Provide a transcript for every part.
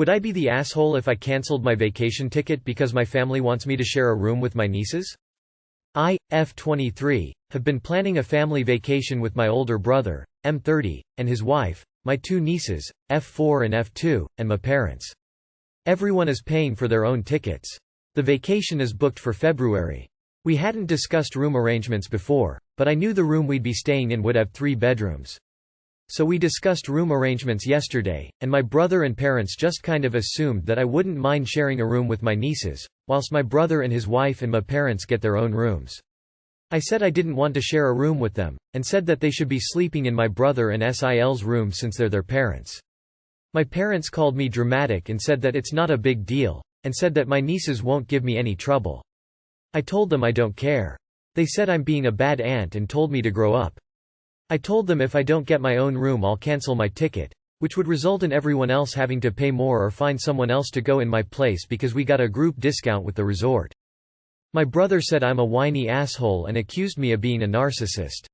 Would I be the asshole if I cancelled my vacation ticket because my family wants me to share a room with my nieces? I, F23, have been planning a family vacation with my older brother, M30, and his wife, my two nieces, F4 and F2, and my parents. Everyone is paying for their own tickets. The vacation is booked for February. We hadn't discussed room arrangements before, but I knew the room we'd be staying in would have 3 bedrooms. So we discussed room arrangements yesterday, and my brother and parents just kind of assumed that I wouldn't mind sharing a room with my nieces, whilst my brother and his wife and my parents get their own rooms. I said I didn't want to share a room with them, and said that they should be sleeping in my brother and SIL's room since they're their parents. My parents called me dramatic and said that it's not a big deal, and said that my nieces won't give me any trouble. I told them I don't care. They said I'm being a bad aunt and told me to grow up. I told them if I don't get my own room I'll cancel my ticket, which would result in everyone else having to pay more or find someone else to go in my place because we got a group discount with the resort. My brother said I'm a whiny asshole and accused me of being a narcissist.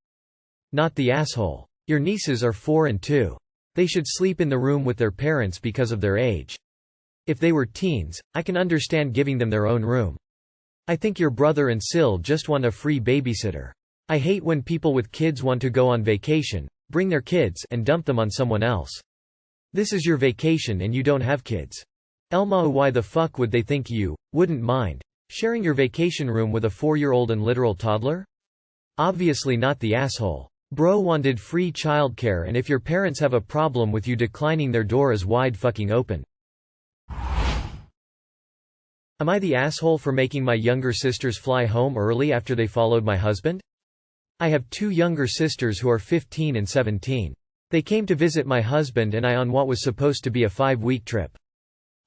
Not the asshole. Your nieces are 4 and 2. They should sleep in the room with their parents because of their age. If they were teens, I can understand giving them their own room. I think your brother and Sil just want a free babysitter. I hate when people with kids want to go on vacation, bring their kids, and dump them on someone else. This is your vacation and you don't have kids. Elma, why the fuck would they think you wouldn't mind sharing your vacation room with a 4-year-old and literal toddler? Obviously not the asshole. Bro wanted free childcare, and if your parents have a problem with you declining, their door is wide fucking open. Am I the asshole for making my younger sisters fly home early after they followed my husband? I have 2 younger sisters who are 15 and 17. They came to visit my husband and I on what was supposed to be a 5-week trip.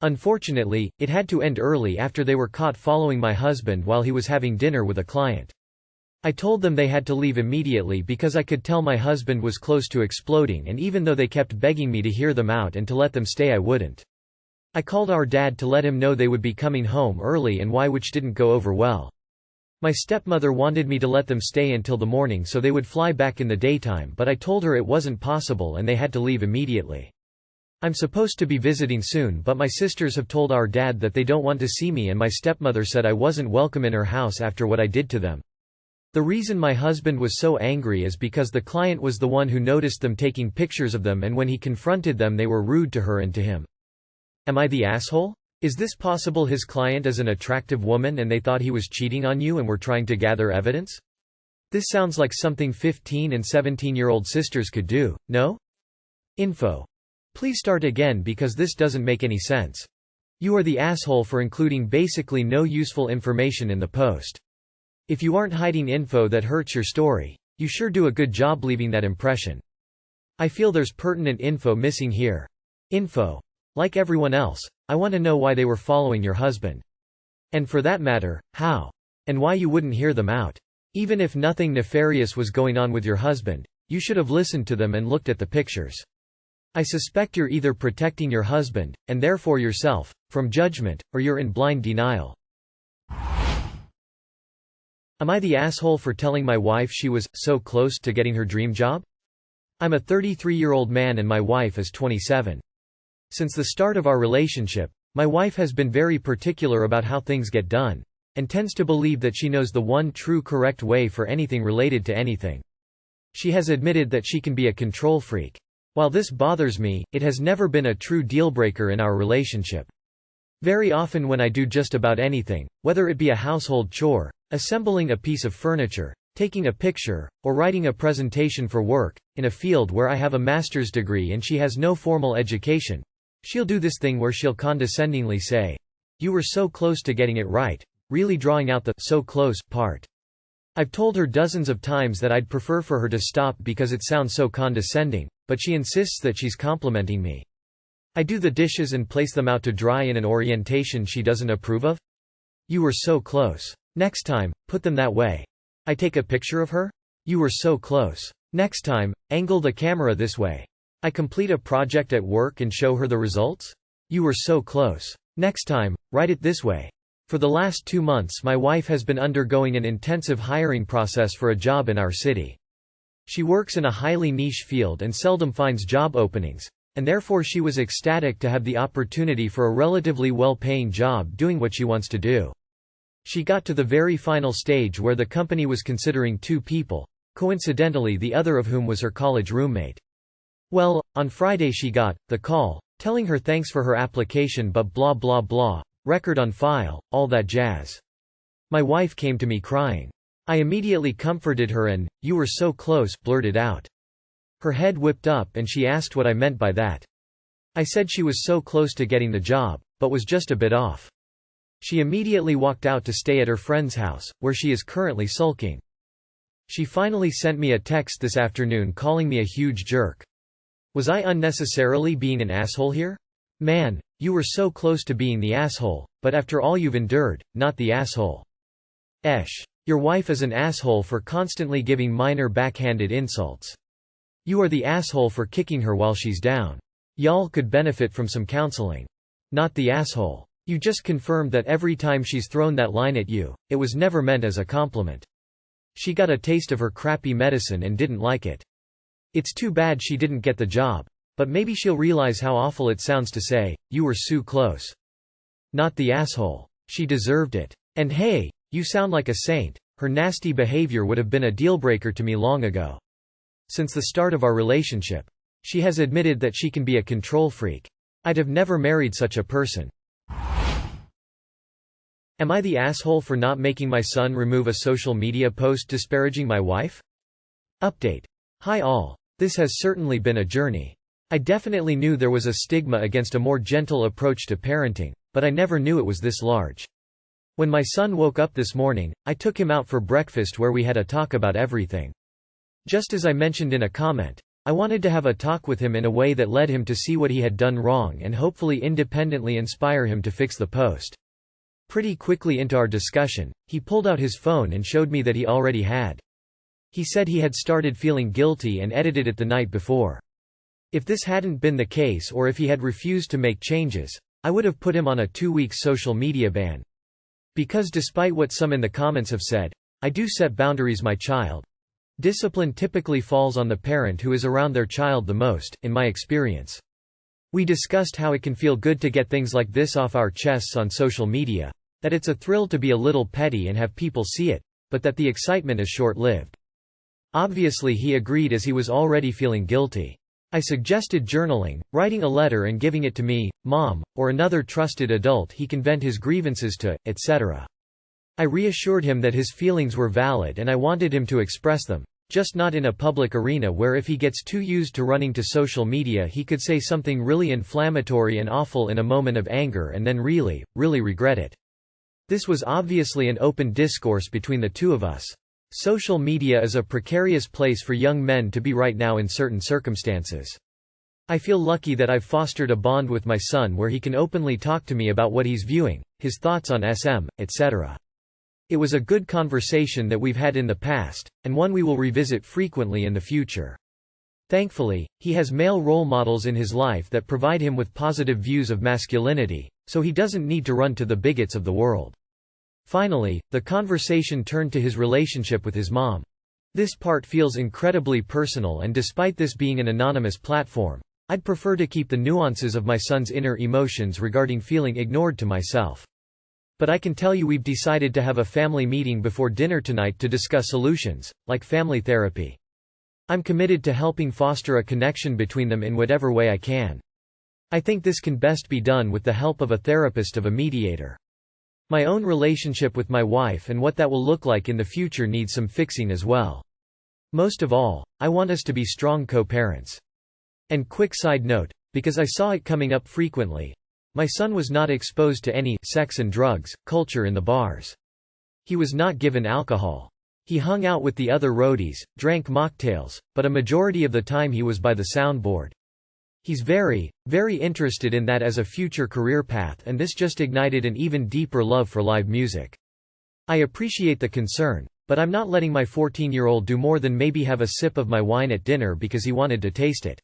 Unfortunately, it had to end early after they were caught following my husband while he was having dinner with a client. I told them they had to leave immediately because I could tell my husband was close to exploding, and even though they kept begging me to hear them out and to let them stay, I wouldn't. I called our dad to let him know they would be coming home early and why, which didn't go over well. My stepmother wanted me to let them stay until the morning so they would fly back in the daytime, but I told her it wasn't possible and they had to leave immediately. I'm supposed to be visiting soon, but my sisters have told our dad that they don't want to see me, and my stepmother said I wasn't welcome in her house after what I did to them. The reason my husband was so angry is because the client was the one who noticed them taking pictures of them, and when he confronted them they were rude to her and to him. Am I the asshole? Is this possible? His client is an attractive woman and they thought he was cheating on you and were trying to gather evidence? This sounds like something 15 and 17-year-old sisters could do, no? Info. Please start again because this doesn't make any sense. You are the asshole for including basically no useful information in the post. If you aren't hiding info that hurts your story, you sure do a good job leaving that impression. I feel there's pertinent info missing here. Info. Like everyone else, I want to know why they were following your husband. And for that matter, how. And why you wouldn't hear them out. Even if nothing nefarious was going on with your husband, you should have listened to them and looked at the pictures. I suspect you're either protecting your husband, and therefore yourself, from judgment, or you're in blind denial. Am I the asshole for telling my wife she was so close to getting her dream job? I'm a 33-year-old man and my wife is 27. Since the start of our relationship, my wife has been very particular about how things get done, and tends to believe that she knows the one true correct way for anything related to anything. She has admitted that she can be a control freak. While this bothers me, it has never been a true deal-breaker in our relationship. Very often when I do just about anything, whether it be a household chore, assembling a piece of furniture, taking a picture, or writing a presentation for work, in a field where I have a master's degree and she has no formal education, she'll do this thing where she'll condescendingly say, "You were so close to getting it right," really drawing out the "so close" part. I've told her dozens of times that I'd prefer for her to stop because it sounds so condescending, but she insists that she's complimenting me. I do the dishes and place them out to dry in an orientation she doesn't approve of. "You were so close. Next time, put them that way." I take a picture of her. "You were so close. Next time, angle the camera this way." I complete a project at work and show her the results. "You were so close. Next time, write it this way." For the last 2 months my wife has been undergoing an intensive hiring process for a job in our city. She works in a highly niche field and seldom finds job openings, and therefore she was ecstatic to have the opportunity for a relatively well-paying job doing what she wants to do. She got to the very final stage where the company was considering 2 people, coincidentally the other of whom was her college roommate. Well, on Friday she got the call, telling her thanks for her application but blah blah blah, record on file, all that jazz. My wife came to me crying. I immediately comforted her and, "You were so close," blurted out. Her head whipped up and she asked what I meant by that. I said she was so close to getting the job, but was just a bit off. She immediately walked out to stay at her friend's house, where she is currently sulking. She finally sent me a text this afternoon calling me a huge jerk. Was I unnecessarily being an asshole here? Man, you were so close to being the asshole, but after all you've endured, not the asshole. Your wife is an asshole for constantly giving minor backhanded insults. You are the asshole for kicking her while she's down. Y'all could benefit from some counseling. Not the asshole. You just confirmed that every time she's thrown that line at you, it was never meant as a compliment. She got a taste of her crappy medicine and didn't like it. It's too bad she didn't get the job, but maybe she'll realize how awful it sounds to say, "You were so close." Not the asshole. She deserved it. And hey, you sound like a saint. Her nasty behavior would have been a deal-breaker to me long ago. Since the start of our relationship. She has admitted that she can be a control freak. I'd have never married such a person. Am I the asshole for not making my son remove a social media post disparaging my wife? Update. Hi all. This has certainly been a journey. I definitely knew there was a stigma against a more gentle approach to parenting, but I never knew it was this large. When my son woke up this morning, I took him out for breakfast where we had a talk about everything. Just as I mentioned in a comment, I wanted to have a talk with him in a way that led him to see what he had done wrong and hopefully independently inspire him to fix the post. Pretty quickly into our discussion, he pulled out his phone and showed me that he already had. He said he had started feeling guilty and edited it the night before. If this hadn't been the case or if he had refused to make changes, I would have put him on a 2-week social media ban. Because despite what some in the comments have said, I do set boundaries my child. Discipline typically falls on the parent who is around their child the most, in my experience. We discussed how it can feel good to get things like this off our chests on social media, that it's a thrill to be a little petty and have people see it, but that the excitement is short-lived. Obviously he agreed as he was already feeling guilty. I suggested journaling, writing a letter and giving it to me, mom, or another trusted adult he can vent his grievances to, etc. I reassured him that his feelings were valid and I wanted him to express them, just not in a public arena where if he gets too used to running to social media he could say something really inflammatory and awful in a moment of anger and then really regret it. This was obviously an open discourse between the two of us. Social media is a precarious place for young men to be right now in certain circumstances. I feel lucky that I've fostered a bond with my son where he can openly talk to me about what he's viewing, his thoughts on SM, etc. It was a good conversation that we've had in the past, and one we will revisit frequently in the future. Thankfully, he has male role models in his life that provide him with positive views of masculinity, so he doesn't need to run to the bigots of the world. Finally, the conversation turned to his relationship with his mom. This part feels incredibly personal and despite this being an anonymous platform, I'd prefer to keep the nuances of my son's inner emotions regarding feeling ignored to myself. But I can tell you we've decided to have a family meeting before dinner tonight to discuss solutions, like family therapy. I'm committed to helping foster a connection between them in whatever way I can. I think this can best be done with the help of a therapist of a mediator. My own relationship with my wife and what that will look like in the future needs some fixing as well. Most of all, I want us to be strong co-parents. And quick side note, because I saw it coming up frequently, my son was not exposed to any sex and drugs culture in the bars. He was not given alcohol. He hung out with the other roadies, drank mocktails, but a majority of the time he was by the soundboard. He's very interested in that as a future career path and this just ignited an even deeper love for live music. I appreciate the concern, but I'm not letting my 14-year-old do more than maybe have a sip of my wine at dinner because he wanted to taste it.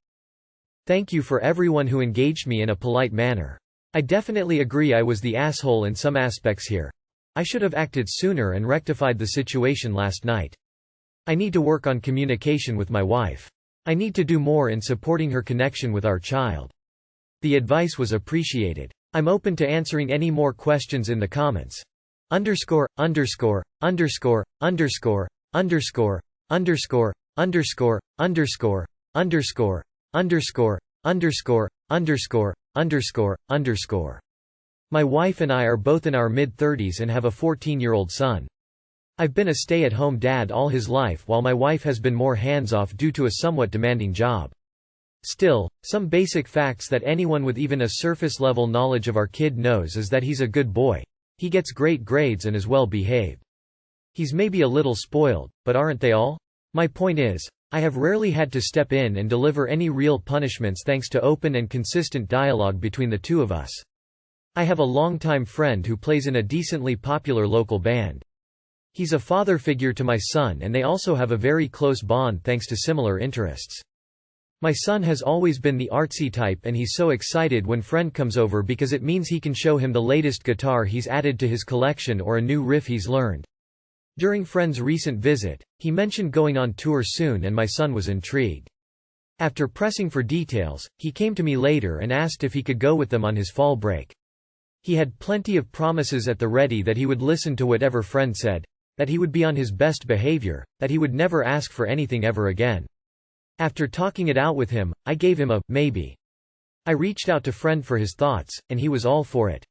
Thank you for everyone who engaged me in a polite manner. I definitely agree I was the asshole in some aspects here. I should have acted sooner and rectified the situation last night. I need to work on communication with my wife. I need to do more in supporting her connection with our child. The advice was appreciated. I'm open to answering any more questions in the comments. Underscore, underscore, underscore, underscore, underscore, underscore, underscore, underscore, underscore, underscore, underscore, underscore, underscore, underscore. My wife and I are both in our mid-30s and have a 14-year-old son. I've been a stay-at-home dad all his life while my wife has been more hands-off due to a somewhat demanding job. Still, some basic facts that anyone with even a surface-level knowledge of our kid knows is that he's a good boy. He gets great grades and is well behaved. He's maybe a little spoiled, but aren't they all? My point is, I have rarely had to step in and deliver any real punishments thanks to open and consistent dialogue between the two of us. I have a longtime friend who plays in a decently popular local band. He's a father figure to my son and they also have a very close bond thanks to similar interests. My son has always been the artsy type and he's so excited when friend comes over because it means he can show him the latest guitar he's added to his collection or a new riff he's learned. During friend's recent visit, he mentioned going on tour soon and my son was intrigued. After pressing for details, he came to me later and asked if he could go with them on his fall break. He had plenty of promises at the ready that he would listen to whatever friend said, that he would be on his best behavior, that he would never ask for anything ever again. After talking it out with him, I gave him a maybe. I reached out to friend for his thoughts, and he was all for it.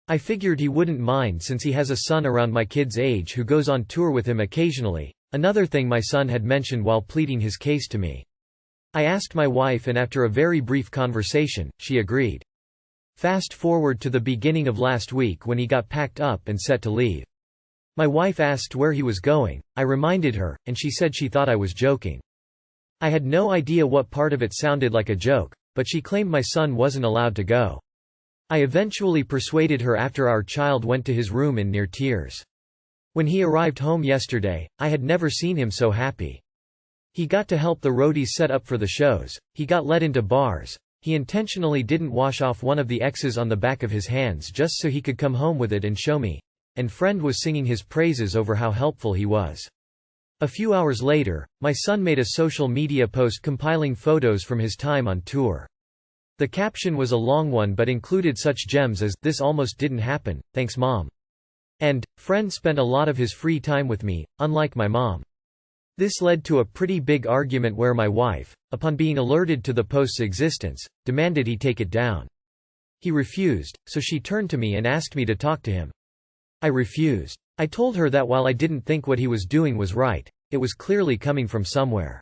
I figured he wouldn't mind since he has a son around my kid's age who goes on tour with him occasionally, another thing my son had mentioned while pleading his case to me. I asked my wife and after a very brief conversation, she agreed. Fast forward to the beginning of last week when he got packed up and set to leave. My wife asked where he was going, I reminded her, and she said she thought I was joking. I had no idea what part of it sounded like a joke, but she claimed my son wasn't allowed to go. I eventually persuaded her after our child went to his room in near tears. When he arrived home yesterday, I had never seen him so happy. He got to help the roadies set up for the shows, he got let into bars, he intentionally didn't wash off one of the X's on the back of his hands just so he could come home with it and show me. And friend was singing his praises over how helpful he was. A few hours later, my son made a social media post compiling photos from his time on tour. The caption was a long one but included such gems as, "This almost didn't happen, thanks mom." And, "Friend spent a lot of his free time with me, unlike my mom." This led to a pretty big argument where my wife, upon being alerted to the post's existence, demanded he take it down. He refused, so she turned to me and asked me to talk to him. I refused. I told her that while I didn't think what he was doing was right, it was clearly coming from somewhere.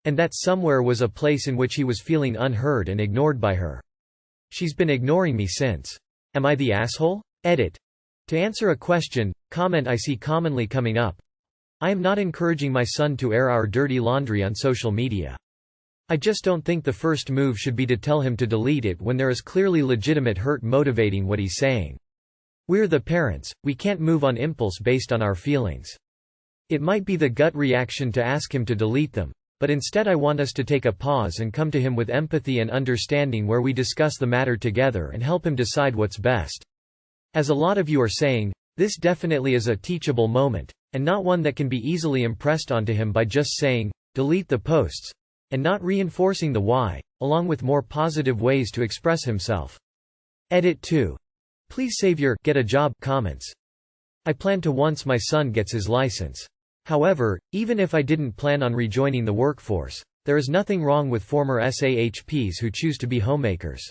And that somewhere was a place in which he was feeling unheard and ignored by her. She's been ignoring me since. Am I the asshole? Edit. To answer a question, comment I see commonly coming up. I am not encouraging my son to air our dirty laundry on social media. I just don't think the first move should be to tell him to delete it when there is clearly legitimate hurt motivating what he's saying. We're the parents, we can't move on impulse based on our feelings. It might be the gut reaction to ask him to delete them, but instead I want us to take a pause and come to him with empathy and understanding where we discuss the matter together and help him decide what's best. As a lot of you are saying, this definitely is a teachable moment, and not one that can be easily impressed onto him by just saying, delete the posts, and not reinforcing the why, along with more positive ways to express himself. Edit 2. Please save your "get a job" comments. I plan to once my son gets his license. However, even if I didn't plan on rejoining the workforce, there is nothing wrong with former SAHPs who choose to be homemakers.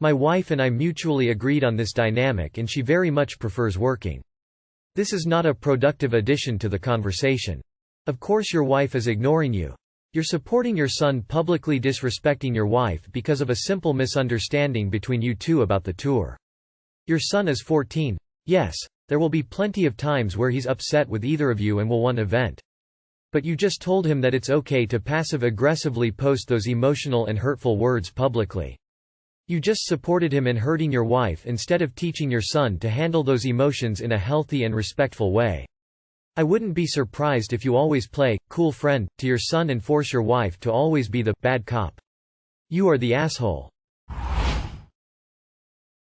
My wife and I mutually agreed on this dynamic and she very much prefers working. This is not a productive addition to the conversation. Of course your wife is ignoring you. You're supporting your son publicly disrespecting your wife because of a simple misunderstanding between you two about the tour. Your son is 14. Yes, there will be plenty of times where he's upset with either of you and will want to vent. But you just told him that it's okay to passive-aggressively post those emotional and hurtful words publicly. You just supported him in hurting your wife instead of teaching your son to handle those emotions in a healthy and respectful way. I wouldn't be surprised if you always play "cool friend" to your son and force your wife to always be the bad cop. You are the asshole.